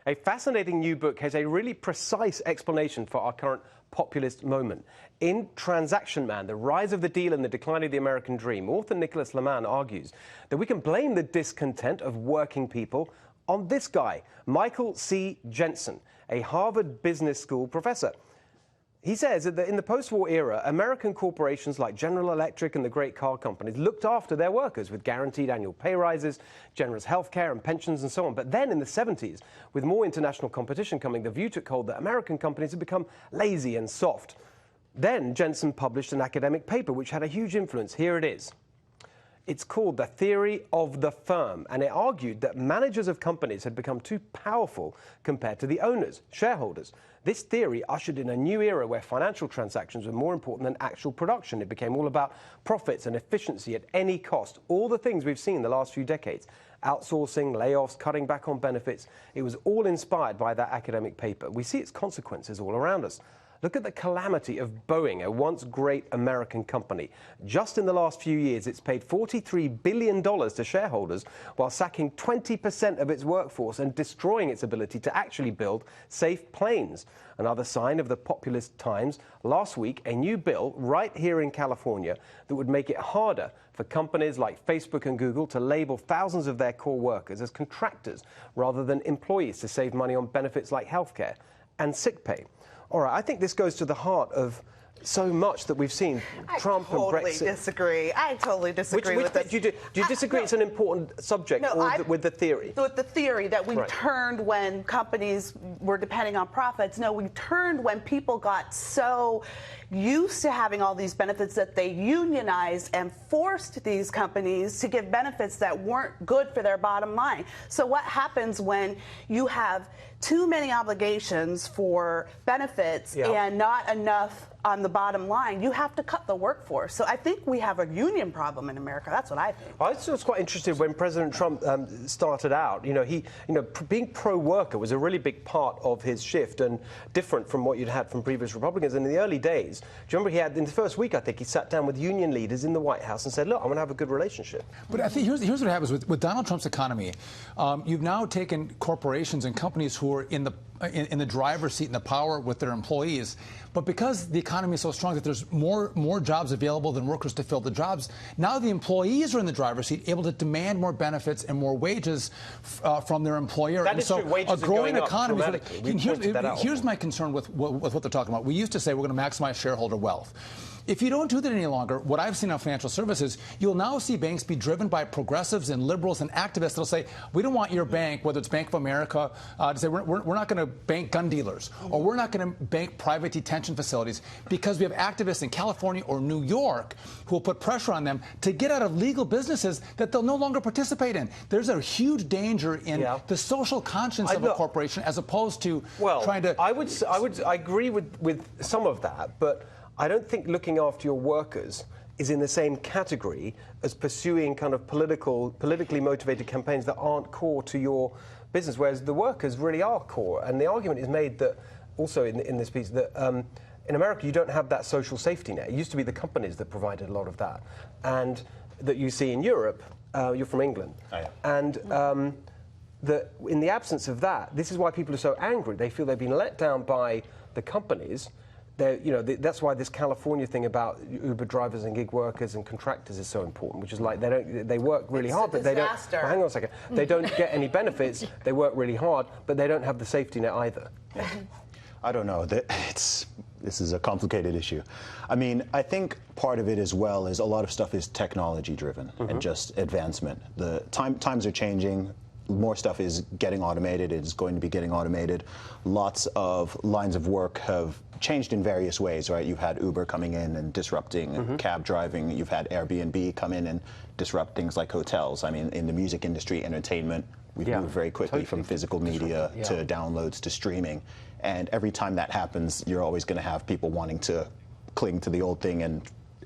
A fascinating new book has a really precise explanation for our current populist moment. In Transaction Man, The Rise of the Deal and the Decline of the American Dream, author Nicholas Lemann argues that we can blame the discontent of working people on this guy, Michael C. Jensen, a Harvard Business School professor. He says that in the post-war era, American corporations like General Electric and the great car companies looked after their workers with guaranteed annual pay rises, generous health care and pensions and so on. But then in the 70s, with more international competition coming, the view took hold that American companies had become lazy and soft. Then Jensen published an academic paper which had a huge influence. Here it is. It's called The Theory of the Firm, and it argued that managers of companies had become too powerful compared to the owners, shareholders. This theory ushered in a new era where financial transactions were more important than actual production. It became all about profits and efficiency at any cost. All the things we've seen the last few decades, outsourcing, layoffs, cutting back on benefits, it was all inspired by that academic paper. We see its consequences all around us. Look at the calamity of Boeing, a once great American company. Just in the last few years, it's paid $43 billion to shareholders while sacking 20% of its workforce and destroying its ability to actually build safe planes. Another sign of the populist times, last week, a new bill right here in California that would make it harder for companies like Facebook and Google to label thousands of their core workers as contractors rather than employees to save money on benefits like healthcare and sick pay. All right, I think this goes to the heart of so much that we've seen. Trump and Brexit. I totally disagree with this. Do you disagree it's an important subject with the theory? With the theory that we turned when companies were depending on profits. No, we turned when people got so used to having all these benefits that they unionized and forced these companies to give benefits that weren't good for their bottom line. So what happens when you have too many obligations for benefits and not enough on the bottom line? You have to cut the workforce. So I think we have a union problem in America. That's what I think. I was quite interested when President Trump started out. Being pro-worker was a really big part of his shift and different from what you'd had from previous Republicans. And in the early days, do you remember in the first week, I think, he sat down with union leaders in the White House and said, look, I'm going to have a good relationship. But I think here's what happens with Donald Trump's economy. You've now taken corporations and companies who are in the driver's seat and the power with their employees. But because the economy is so strong that there's more jobs available than workers to fill the jobs, now the employees are in the driver's seat, able to demand more benefits and more wages from their employer. That is true. Wages a growing are going economy. up Here's my concern with what they're talking about. We used to say we're going to maximize shareholder wealth. If you don't do that any longer, what I've seen on financial services, you'll now see banks be driven by progressives and liberals and activists that'll say, we don't want your bank, whether it's Bank of America, to say we're not going to bank gun dealers, or we're not going to bank private detention facilities, because we have activists in California or New York who will put pressure on them to get out of legal businesses that they'll no longer participate in. There's a huge danger in the social conscience of a corporation as opposed to trying to... I agree with some of that, but I don't think looking after your workers is in the same category as pursuing kind of politically motivated campaigns that aren't core to your business, whereas the workers really are core. And the argument is made that also in this piece that in America you don't have that social safety net. It used to be the companies that provided a lot of that, and that you see in Europe. You're from England, and that in the absence of that, this is why people are so angry. They feel they've been let down by the companies. That's why this California thing about Uber drivers and gig workers and contractors is so important, which is like they work really hard, but they don't. Well, hang on a second. They don't get any benefits. They work really hard, but they don't have the safety net either. I don't know. This is a complicated issue. I mean, I think part of it as well is a lot of stuff is technology driven and just advancement. The times are changing. More stuff is getting automated. It's going to be getting automated. Lots of lines of work have changed in various ways, right? You've had Uber coming in and disrupting cab driving. You've had Airbnb come in and disrupt things like hotels. I mean, in the music industry, entertainment, we've moved very quickly from physical media to downloads to streaming. And every time that happens, you're always going to have people wanting to cling to the old thing and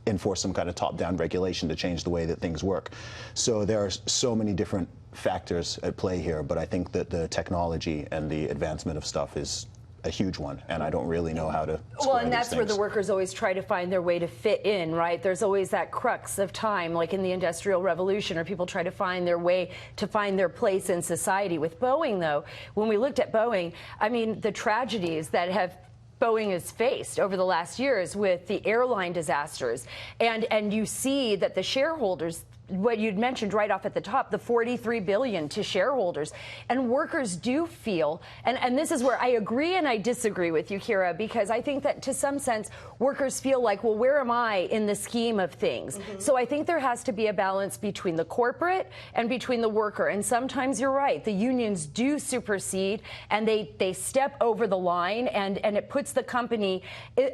enforce some kind of top-down regulation to change the way that things work. So there are so many different factors at play here, but I think that the technology and the advancement of stuff is a huge one, and I don't really know how to. Well, and that's where things. the workers always try to find their way to fit in, right? There's always that crux of time, like in the Industrial Revolution, or people try to find their way to find their place in society. With Boeing, though, when we looked at Boeing, I mean, the tragedies that Boeing has faced over the last years with the airline disasters, and you see that the shareholders, what you'd mentioned right off at the top, the $43 billion to shareholders, and workers do feel, and this is where I agree and I disagree with you, Kira, because I think that to some sense workers feel like, well, where am I in the scheme of things? So I think there has to be a balance between the corporate and between the worker, and sometimes you're right, the unions do supersede and they step over the line, and it puts the company,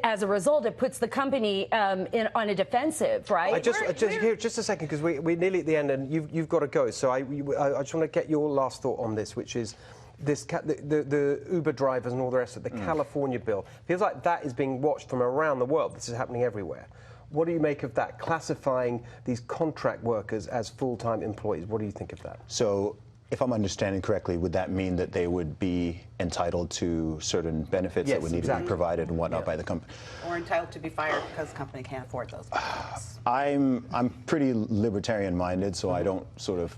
as a result, it puts the company on a defensive, right? Just a second, because we're nearly at the end, and you've got to go. So I just want to get your last thought on this, which is the Uber drivers and all the rest of the California bill. Feels like that is being watched from around the world. This is happening everywhere. What do you make of that, classifying these contract workers as full-time employees? What do you think of that? So, if I'm understanding correctly, would that mean that they would be entitled to certain benefits that would need to be provided and whatnot by the company? Or entitled to be fired because the company can't afford those benefits? I'm pretty libertarian-minded, so I don't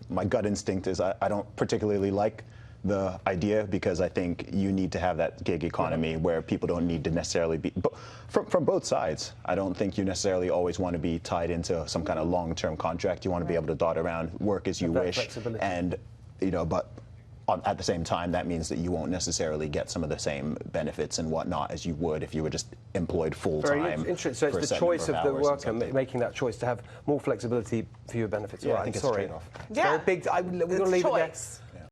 my gut instinct is I don't particularly like the idea, because I think you need to have that gig economy where people don't need to necessarily be, from both sides. I don't think you necessarily always want to be tied into some kind of long-term contract. You want to be able to dot around, work as you wish, and but at the same time, that means that you won't necessarily get some of the same benefits and whatnot as you would if you were just employed full-time. Very interesting. So it's the choice of the worker making that choice to have more flexibility for your benefits. Yeah, I think it's a trade-off. Yeah. We're going to leave it there.